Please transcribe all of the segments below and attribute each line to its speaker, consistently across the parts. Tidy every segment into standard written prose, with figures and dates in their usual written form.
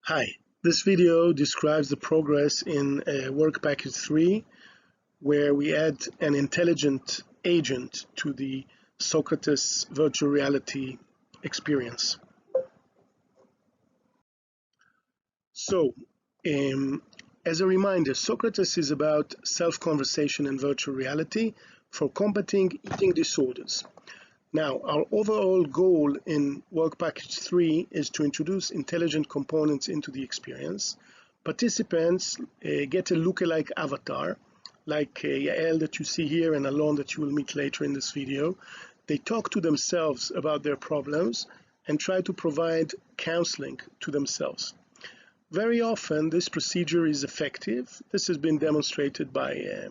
Speaker 1: Hi, this video describes the progress in work package 3 where we add an intelligent agent to the Socrates virtual reality experience. So, as a reminder, Socrates is about self-conversation in virtual reality for combating eating disorders. Now, our overall goal in Work Package 3 is to introduce intelligent components into the experience. Participants get a lookalike avatar, like Yael that you see here and Alon that you will meet later in this video. They talk to themselves about their problems and try to provide counseling to themselves. Very often, this procedure is effective. This has been demonstrated by,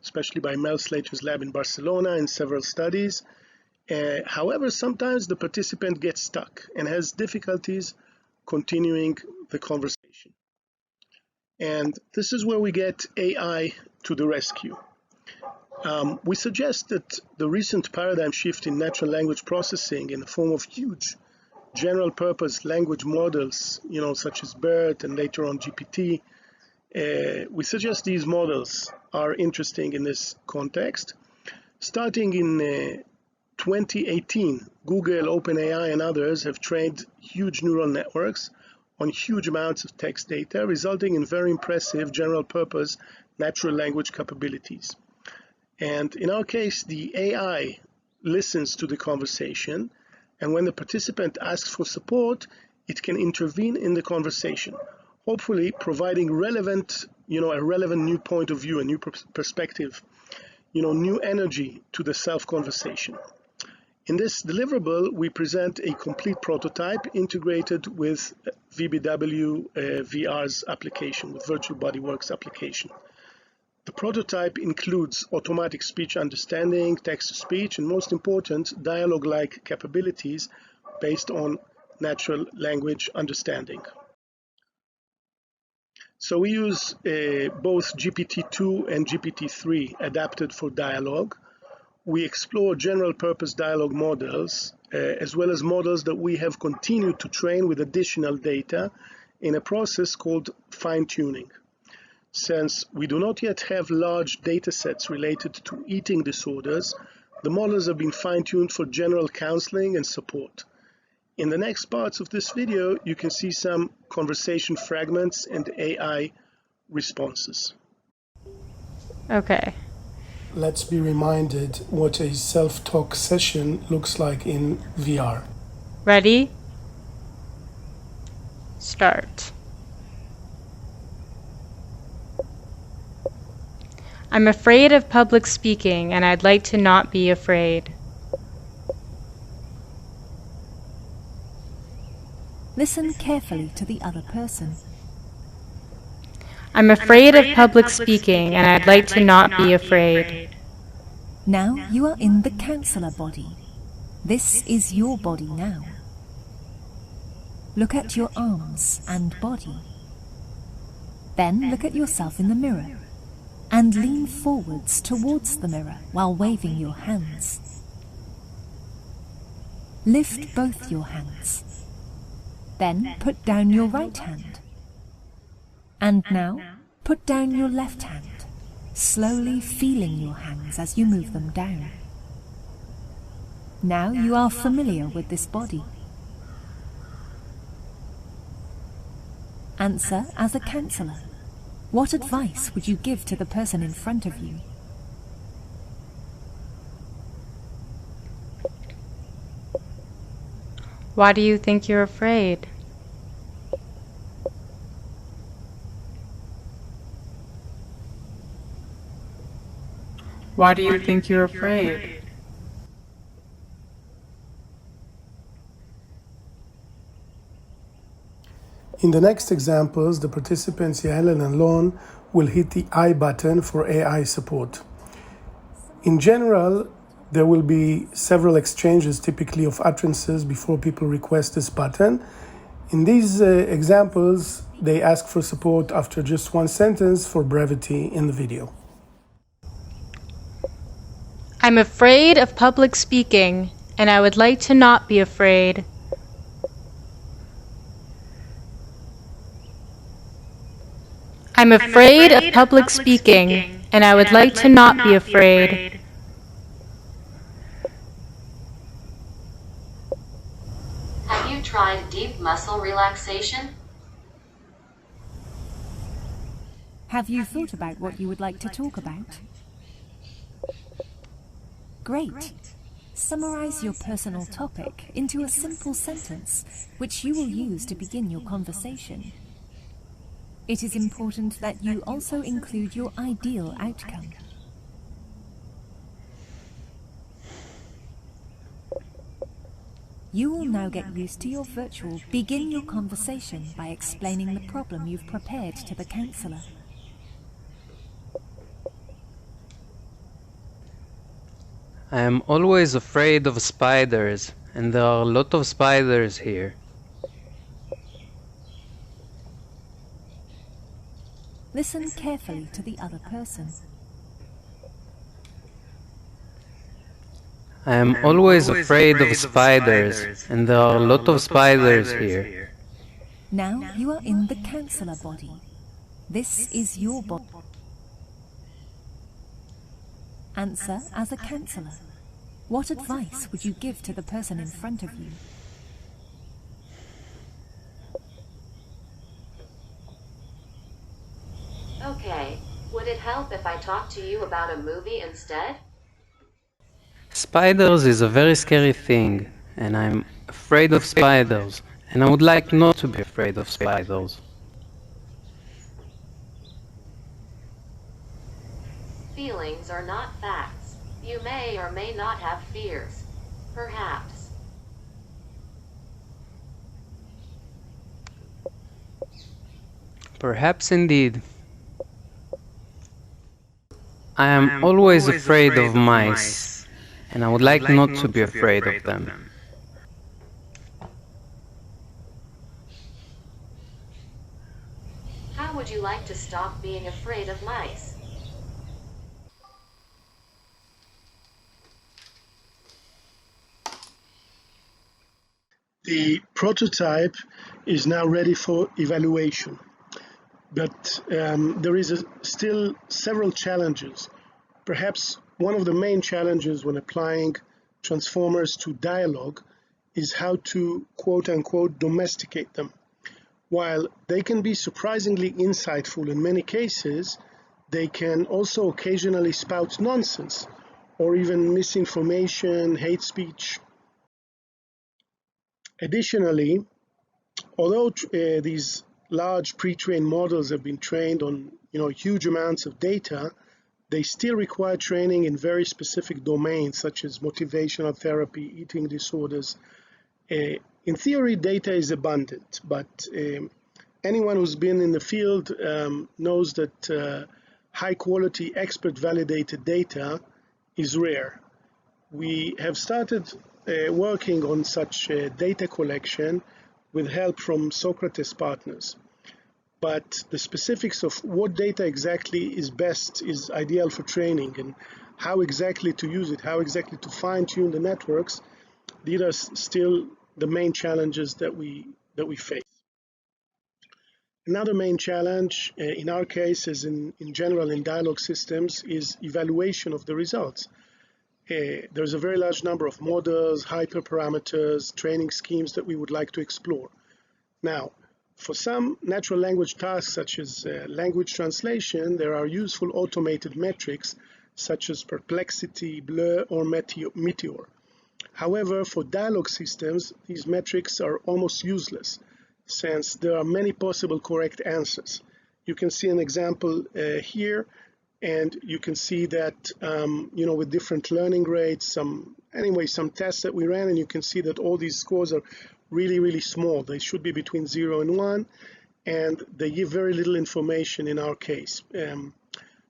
Speaker 1: especially by Mel Slater's lab in Barcelona in several studies. However, sometimes the participant gets stuck and has difficulties continuing the conversation. And this is where we get AI to the rescue. We suggest that the recent paradigm shift in natural language processing in the form of huge general purpose language models, such as BERT and later on GPT, we suggest these models are interesting in this context. Starting in 2018, Google, OpenAI, and others have trained huge neural networks on huge amounts of text data, resulting in very impressive general-purpose natural language capabilities. And in our case, the AI listens to the conversation, and when the participant asks for support, it can intervene in the conversation, hopefully providing a relevant new point of view, a new perspective, new energy to the self-conversation. In this deliverable, we present a complete prototype integrated with VBW VR's application, with Virtual Bodyworks application. The prototype includes automatic speech understanding, text-to-speech, and most important, dialogue-like capabilities based on natural language understanding. So we use both GPT-2 and GPT-3 adapted for dialogue. We explore general purpose dialogue models, as well as models that we have continued to train with additional data in a process called fine-tuning. Since we do not yet have large data sets related to eating disorders, the models have been fine-tuned for general counseling and support. In the next parts of this video, you can see some conversation fragments and AI responses.
Speaker 2: Okay.
Speaker 1: Let's be reminded what a self-talk session looks like in VR.
Speaker 2: Ready? Start. I'm afraid of public speaking, and I'd like to not be afraid.
Speaker 3: Listen carefully to the other person.
Speaker 2: I'm afraid of public speaking, and I'd like to not be afraid.
Speaker 3: Now you are in the counselor body. This is your body now. Look at your arms and body. Then look at yourself in the mirror and lean forwards towards the mirror while waving your hands. Lift both your hands. Then put down your right hand. And now put down your left hand, slowly feeling your hands as you move them down. Now you are familiar with this body. Answer as a counselor. What advice would you give to the person in front of you?
Speaker 2: Why do you think you're afraid?
Speaker 4: Why do you think you're afraid?
Speaker 1: In the next examples, the participants Yael and Alon will hit the I button for AI support. In general, there will be several exchanges, typically of utterances, before people request this button. In these examples, they ask for support after just one sentence for brevity in the video.
Speaker 2: I'm afraid of public speaking, and I would like to not be afraid. I'm afraid of public speaking, and I would like to not be afraid.
Speaker 5: Have you tried deep muscle relaxation?
Speaker 3: Have you thought about what you would like to talk about? Great. Summarize your personal topic into a simple sentence, which you will use to begin your conversation. It is important that you also include your ideal outcome. You will now get used to your virtual. Begin your conversation by explaining the problem you've prepared to the counselor.
Speaker 6: I am always afraid of spiders, and there are a lot of spiders here.
Speaker 3: Listen carefully to the other person.
Speaker 6: I am always afraid of spiders, and there are a lot of spiders here.
Speaker 3: Now you are in the counselor body. This is your body. Answer as a counselor. What advice would you give to the person in front of you?
Speaker 5: Okay, would it help if I talked to you about a movie instead?
Speaker 6: Spiders is a very scary thing, and I'm afraid of spiders, and I would like not to be afraid of spiders.
Speaker 5: Feelings are not facts. You may or may not have fears. Perhaps.
Speaker 6: Perhaps indeed. I am always afraid of mice, and I would like not to be afraid of them.
Speaker 5: How would you like to stop being afraid of mice?
Speaker 1: The prototype is now ready for evaluation, but there is still several challenges. Perhaps one of the main challenges when applying transformers to dialogue is how to quote-unquote domesticate them. While they can be surprisingly insightful in many cases, they can also occasionally spout nonsense or even misinformation, hate speech. Additionally, although these large pre-trained models have been trained on huge amounts of data, they still require training in very specific domains such as motivational therapy, eating disorders. In theory, data is abundant, but anyone who's been in the field knows that high-quality, expert-validated data is rare. We have started working on such data collection with help from Socrates partners. But the specifics of what data exactly is ideal for training and how exactly to use it, how exactly to fine-tune the networks, these are still the main challenges that we face. Another main challenge in our case, as in general in dialogue systems, is evaluation of the results. There's a very large number of models, hyperparameters, training schemes that we would like to explore. Now, for some natural language tasks such as language translation, there are useful automated metrics such as perplexity, blur, or meteor. However, for dialogue systems, these metrics are almost useless since there are many possible correct answers. You can see an example here, and you can see that with different learning rates, some tests that we ran, and you can see that all these scores are really small. They should be between 0 and 1, and they give very little information in our case.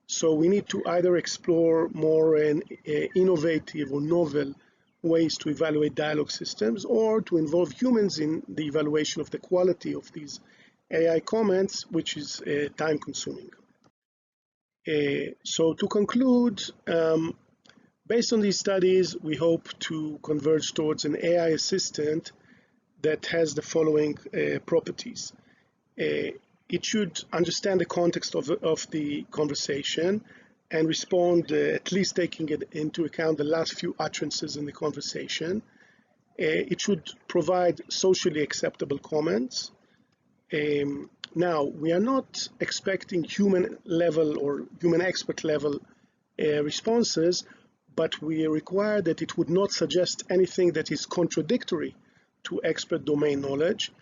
Speaker 1: So we need to either explore more innovative or novel ways to evaluate dialogue systems, or to involve humans in the evaluation of the quality of these AI comments, which is time consuming. So to conclude, based on these studies, we hope to converge towards an AI assistant that has the following properties. it should understand the context of the conversation and respond, at least taking it into account the last few utterances in the conversation. It should provide socially acceptable comments. Now, we are not expecting human level or human expert level responses, but we require that it would not suggest anything that is contradictory to expert domain knowledge,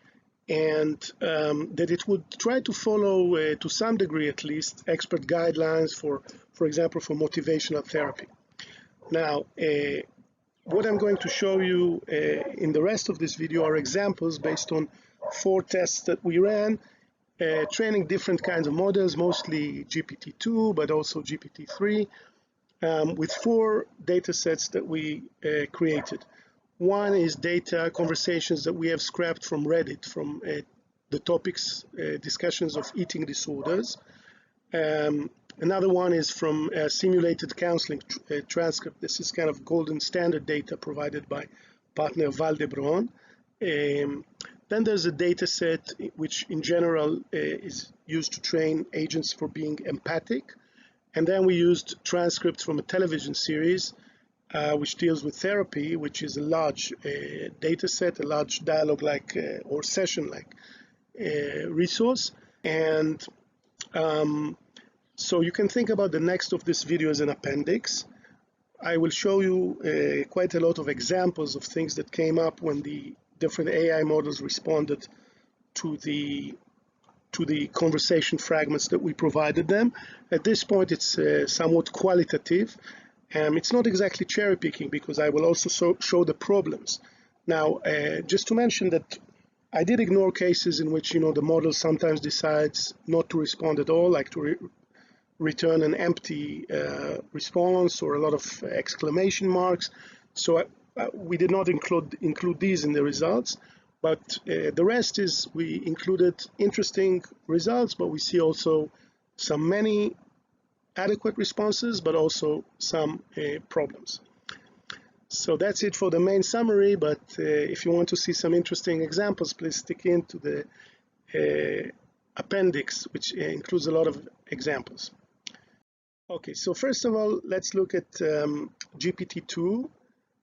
Speaker 1: and that it would try to follow, to some degree at least, expert guidelines for example, for motivational therapy. Now, what I'm going to show you in the rest of this video are examples based on 4 tests that we ran, training different kinds of models, mostly GPT-2, but also GPT-3, with 4 data sets that we created. One is data conversations that we have scrapped from Reddit, from the topics, discussions of eating disorders. Another one is from simulated counseling transcript. This is kind of golden standard data provided by partner Valdebron. Then there's a data set which in general is used to train agents for being empathic. And then we used transcripts from a television series which deals with therapy, which is a large data set, a large dialogue-like or session-like resource. And so you can think about the next of this video as an appendix. I will show you quite a lot of examples of things that came up when the different AI models responded to the conversation fragments that we provided them. At this point, it's somewhat qualitative. It's not exactly cherry picking, because I will also show the problems. Now, just to mention that I did ignore cases in which, the model sometimes decides not to respond at all, like to return an empty response or a lot of exclamation marks. So we did not include these in the results, but the rest is we included interesting results, but we see also many adequate responses, but also some problems. So that's it for the main summary, but if you want to see some interesting examples, please stick into the appendix, which includes a lot of examples. Okay, so first of all, let's look at GPT-2,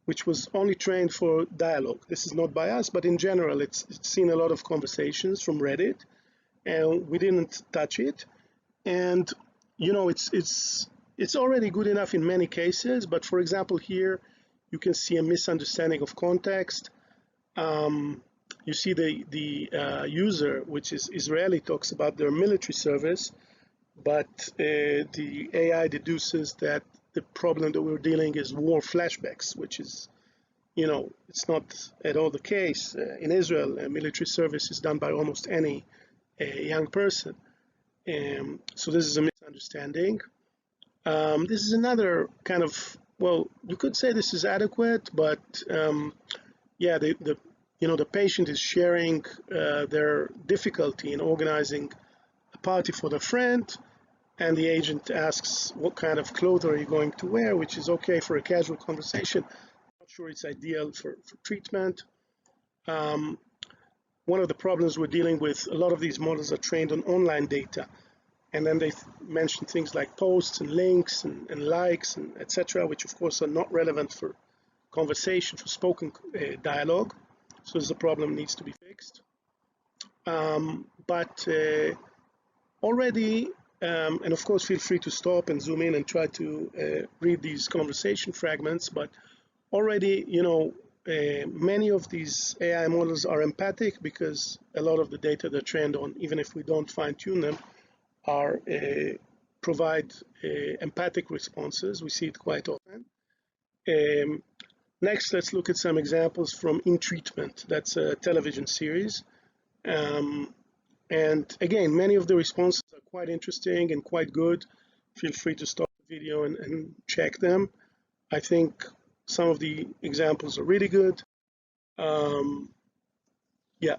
Speaker 1: which was only trained for dialogue. This is not by us, but in general, it's seen a lot of conversations from Reddit, and we didn't touch it. And it's already good enough in many cases, but for example, here you can see a misunderstanding of context. You see the user, which is Israeli, talks about their military service, but the AI deduces that the problem that we're dealing is war flashbacks, which is, it's not at all the case. In Israel, military service is done by almost any young person. So this is a misunderstanding. This is another kind of, well, you could say this is adequate, but yeah, the patient is sharing their difficulty in organizing a party for their friend, and the agent asks, what kind of clothes are you going to wear, which is okay for a casual conversation. I'm not sure it's ideal for treatment. One of the problems we're dealing with, a lot of these models are trained on online data, and then they mention things like posts and links and likes and etc., which of course are not relevant for conversation, for spoken dialogue. So this is a problem that needs to be fixed. But already, and of course feel free to stop and zoom in and try to read these conversation fragments, but already, many of these AI models are empathic, because a lot of the data they're trained on, even if we don't fine-tune them, are provide empathic responses. We see it quite often. Next, let's look at some examples from In Treatment. That's a television series. And again, many of the responses are quite interesting and quite good. Feel free to stop the video and check them. I think some of the examples are really good. Yeah.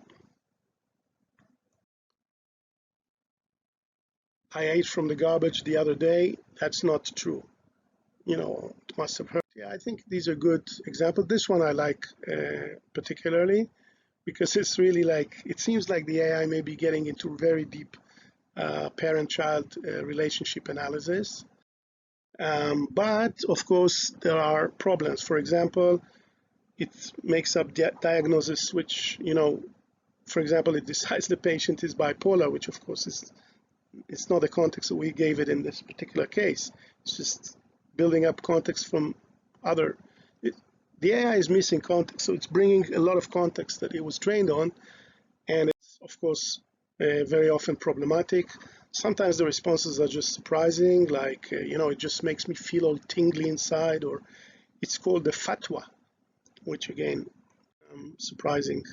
Speaker 1: I ate from the garbage the other day. That's not true. It must have hurt. Yeah, I think these are good examples. This one I like particularly, because it's really like, it seems like the AI may be getting into very deep parent-child relationship analysis. But of course, there are problems. For example, it makes up diagnosis, which, for example, it decides the patient is bipolar, which of course it's not the context that we gave it in this particular case. It's just building up context from other. The AI is missing context, so it's bringing a lot of context that it was trained on, and it's of course very often problematic. Sometimes the responses are just surprising, like it just makes me feel all tingly inside, or it's called the fatwa, which again, surprising.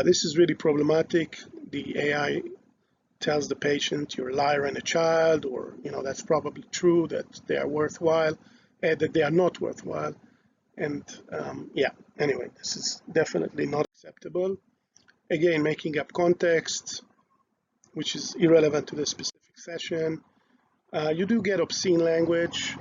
Speaker 1: This is really problematic. The AI tells the patient you're a liar and a child, or that's probably true, that they are worthwhile, that they are not worthwhile. And anyway, this is definitely not acceptable. Again, making up context, which is irrelevant to the specific session. You do get obscene language,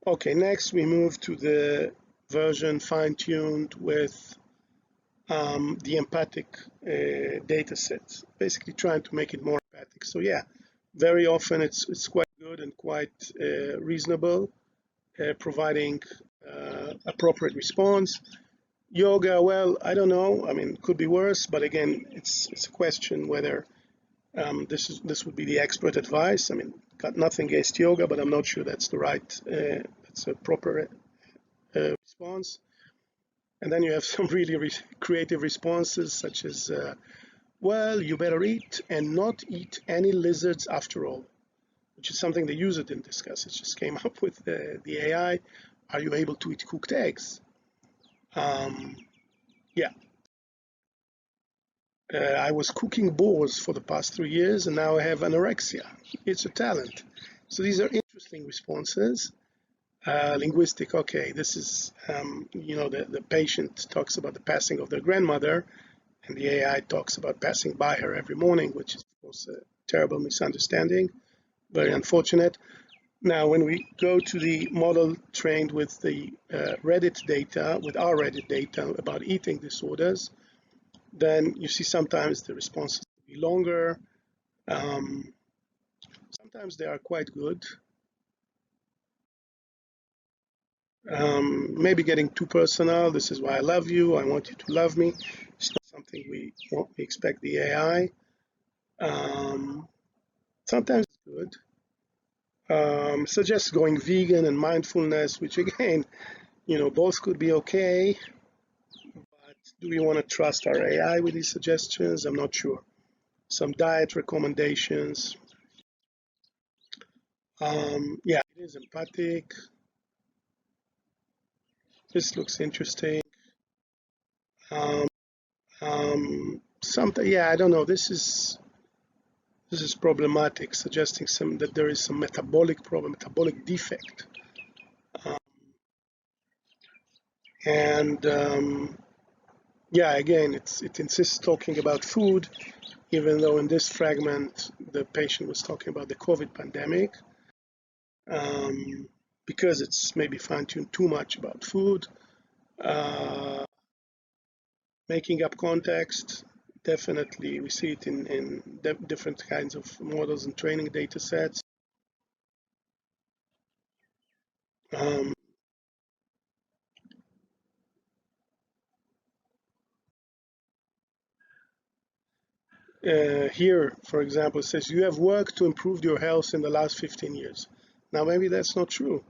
Speaker 1: okay, next we move to the version fine-tuned with the empathic data set, basically trying to make it more empathic. So yeah, very often it's quite good and quite reasonable, providing appropriate response. Yoga, well, I don't know. I mean, could be worse, but again, it's a question whether this would be the expert advice. I mean, got nothing against yoga, but I'm not sure that's the right, that's a proper response. And then you have some really creative responses, such as, well, you better eat and not eat any lizards after all, which is something the user didn't discuss. It just came up with the AI. Are you able to eat cooked eggs? Yeah. I was cooking boars for the past 3 years, and now I have anorexia. It's a talent. So these are interesting responses. Linguistic, okay, this is, the patient talks about the passing of their grandmother, and the AI talks about passing by her every morning, which is, of course, a terrible misunderstanding, very unfortunate. Now, when we go to the model trained with the Reddit data, with our Reddit data about eating disorders, then you see sometimes the responses will be longer. Sometimes they are quite good. Maybe getting too personal. This is why I love you. I want you to love me. It's not something we expect the AI. Sometimes it's good. Suggests going vegan and mindfulness, which again, both could be okay. But do we want to trust our AI with these suggestions? I'm not sure. Some diet recommendations. Yeah, it is empathic. This looks interesting. Something, yeah, I don't know. This is problematic, suggesting that there is some metabolic problem, metabolic defect, yeah, again, it insists talking about food, even though in this fragment the patient was talking about the COVID pandemic, because it's maybe fine-tuned too much about food. Making up context, definitely we see it in different kinds of models and training data sets. Here, for example, it says you have worked to improve your health in the last 15 years. Now, maybe that's not true.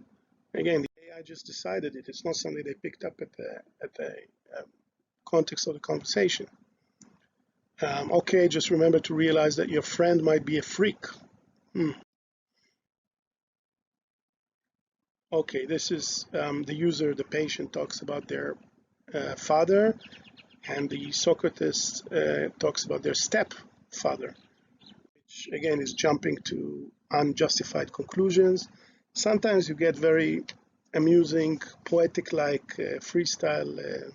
Speaker 1: Again, the AI just decided it. It's not something they picked up at the context of the conversation. Okay, just remember to realize that your friend might be a freak. Okay, this is the user, the patient talks about their father, and the Socrates talks about their stepfather, which again is jumping to unjustified conclusions. Sometimes you get very amusing, poetic-like freestyle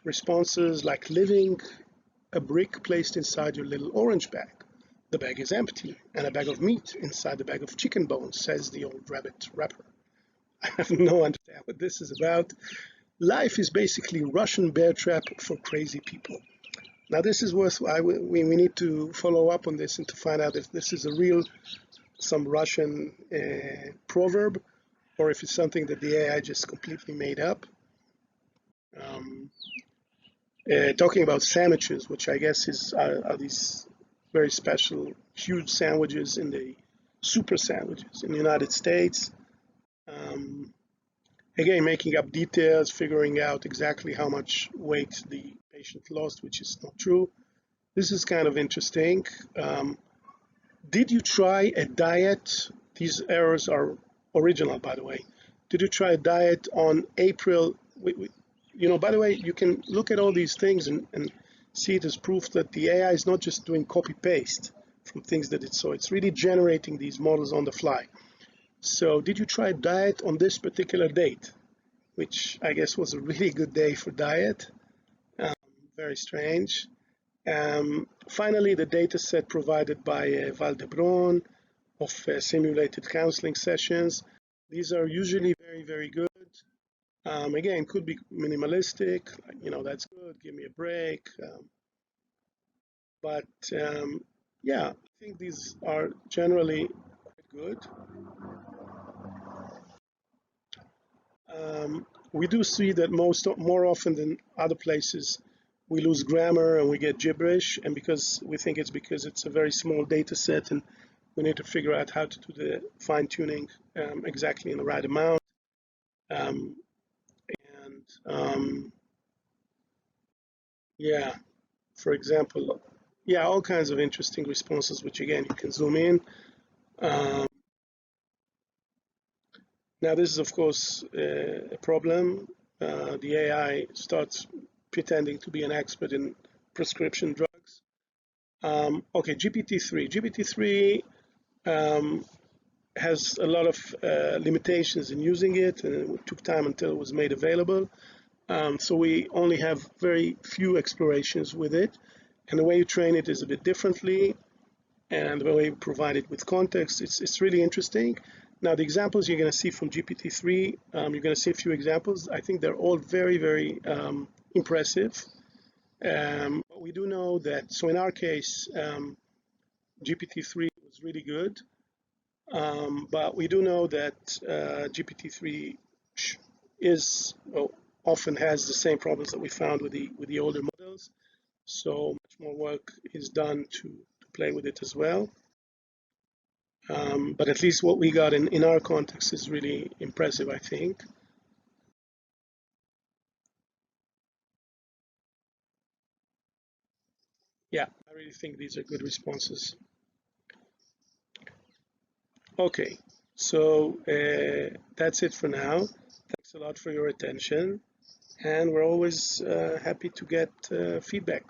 Speaker 1: responses, like living a brick placed inside your little orange bag. The bag is empty, and a bag of meat inside the bag of chicken bones, says the old rabbit rapper. I have no idea what this is about. Life is basically Russian bear trap for crazy people. Now this is worth, we need to follow up on this and to find out if this is a real, some Russian proverb, or if it's something that the AI just completely made up. Talking about sandwiches, which I guess are these very special, huge sandwiches in the super sandwiches in the United States. Again, making up details, figuring out exactly how much weight the patient lost, which is not true. This is kind of interesting. Did you try a diet? These errors are original, by the way. Did you try a diet on April? By the way, you can look at all these things and see it as proof that the AI is not just doing copy-paste from things that it saw. It's really generating these models on the fly. So did you try diet on this particular date, which I guess was a really good day for diet? Very strange. Finally, the data set provided by Valdebron of simulated counseling sessions. These are usually very, very good. Again, could be minimalistic, that's good, give me a break. But yeah, I think these are generally quite good. We do see that more often than other places, we lose grammar and we get gibberish, and because it's a very small data set, and we need to figure out how to do the fine tuning exactly in the right amount. Yeah, for example, yeah, all kinds of interesting responses, which again, you can zoom in. Now, this is, of course, a problem. The AI starts pretending to be an expert in prescription drugs. Okay, GPT-3. GPT-3 has a lot of limitations in using it, and it took time until it was made available. So we only have very few explorations with it. And the way you train it is a bit differently, and the way you provide it with context, it's really interesting. Now, the examples you're going to see from GPT-3, you're going to see a few examples. I think they're all very, very impressive. But we do know that, so in our case, GPT-3 was really good. But we do know that GPT-3 often has the same problems that we found with the older models. So much more work is done to play with it as well. But at least what we got in our context is really impressive, I think. Yeah, I really think these are good responses. Okay, so that's it for now. Thanks a lot for your attention, and we're always happy to get feedback.